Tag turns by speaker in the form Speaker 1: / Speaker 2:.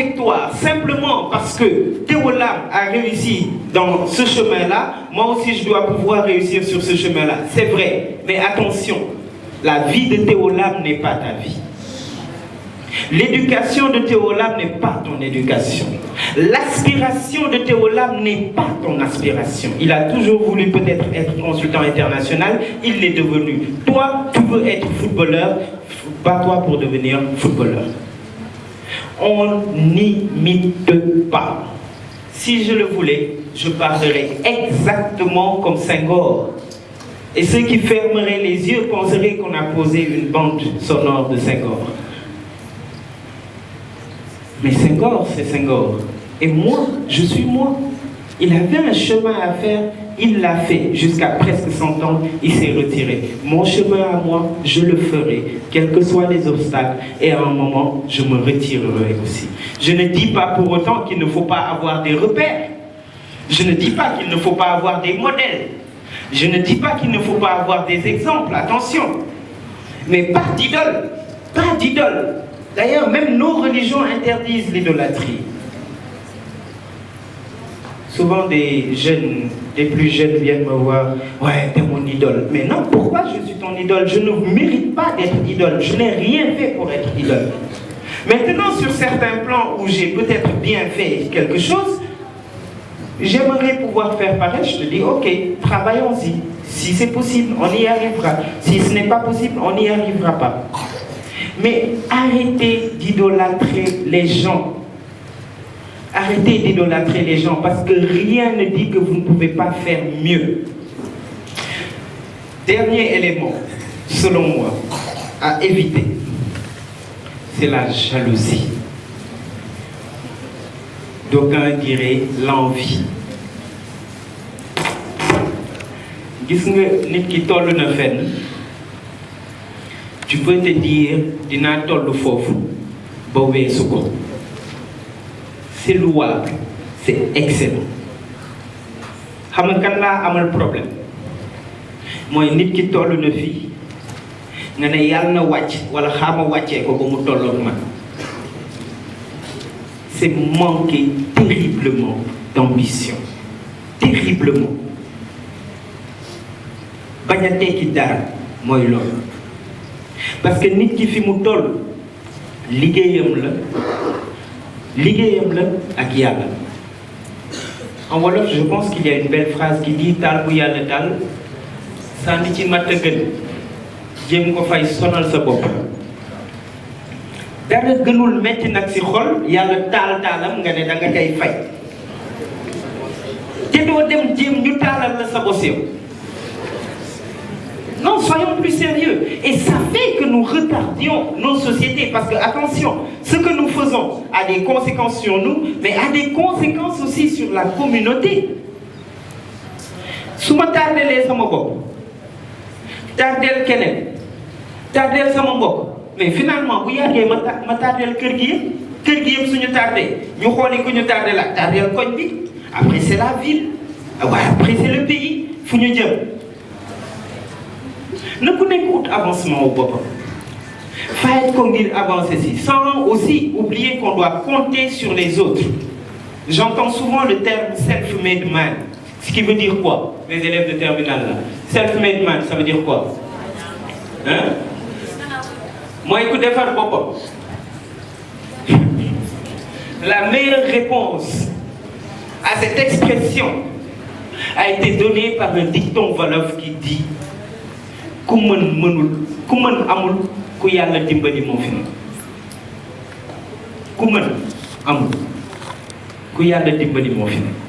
Speaker 1: avec toi simplement parce que Théo Lam a réussi dans ce chemin-là, moi aussi je dois pouvoir réussir sur ce chemin-là. C'est vrai, mais attention, la vie de Théo Lam n'est pas ta vie. L'éducation de Théo Lam n'est pas ton éducation. L'aspiration de Théo Lam n'est pas ton aspiration. Il a toujours voulu peut-être être consultant international, il l'est devenu. Toi, tu veux être footballeur, bats-toi pour devenir footballeur. On n'imite pas. Si je le voulais, je parlerais exactement comme Senghor. Et ceux qui fermeraient les yeux penseraient qu'on a posé une bande sonore de Senghor. Mais Senghor, c'est Senghor. Et moi, je suis moi. Il avait un chemin à faire, il l'a fait. Jusqu'à presque 100 ans, il s'est retiré. Mon chemin à moi, je le ferai, quels que soient les obstacles. Et à un moment, je me retirerai aussi. Je ne dis pas pour autant qu'il ne faut pas avoir des repères. Je ne dis pas qu'il ne faut pas avoir des modèles. Je ne dis pas qu'il ne faut pas avoir des exemples, attention. Mais pas d'idole. Pas d'idole. D'ailleurs, même nos religions interdisent l'idolâtrie. Souvent, des plus jeunes viennent me voir. Ouais, t'es mon idole. Mais non, pourquoi je suis ton idole? Je ne mérite pas d'être idole. Je n'ai rien fait pour être idole. Maintenant, sur certains plans où j'ai peut-être bien fait quelque chose, j'aimerais pouvoir faire pareil. Je te dis, ok, travaillons-y. Si c'est possible, on y arrivera. Si ce n'est pas possible, on n'y arrivera pas. Mais arrêtez d'idolâtrer les gens. Arrêtez d'idolâtrer les gens parce que rien ne dit que vous ne pouvez pas faire mieux. Dernier élément, selon moi, à éviter, c'est la jalousie. D'aucuns diraient l'envie. Gis nga nit ki tollu na fenn, tu peux te dire dinaa tollu foofu ba weesu ko. C'est louable, c'est excellent. Xam nga kan laa amal problème mooy nit ki tollu na fii nga ne yàlla na wàcc wala xaama wàccee ko ba mu tolloog man. C'est manquer terriblement d'ambition. Terriblement. Bañ a tekki dara mooy loolu. Parce que nit ki fi mu toll liggéeyam la ak yàlla. En wolof, je pense qu'il y a une belle phrase qui dit taal bu yàlla taal sànni ci matt gën jéem ko fay sonal sa bopp. Dara gënul metti nag si xol yàlla taalam nga ne da nga koy fay te doo dem jéem ñu taalal la sa bos yow. Non, soyons plus sérieux. Et ça fait que nous retardions nos sociétés. Parce que, attention, ce que nous faisons a des conséquences sur nous, mais a des conséquences aussi sur la communauté. Si je tardé sama bopp, tardel keneen, tardel sama mbokk, mais finalement, bu yàggee ma tardel kër gi yëpp suñu tardé, ñu xooli ku ñu tardé la tardel koñ bi, après c'est la ville, après c'est le pays, fu ñu jëm. Ne connaissez pas avancement au boppam. Faites qu'on dise avancer ici, sans aussi oublier qu'on doit compter sur les autres. J'entends souvent le terme self-made man. Ce qui veut dire quoi? Les élèves de terminale là. Self-made man, ça veut dire quoi? Hein? Moi, écoute, faire boppam. La meilleure réponse à cette expression a été donnée par un dicton wolof qui dit ku mën amul ku yàlla dimbali moo fi nekk. Ku mën amul ku yàlla dimbali moo fi nekk.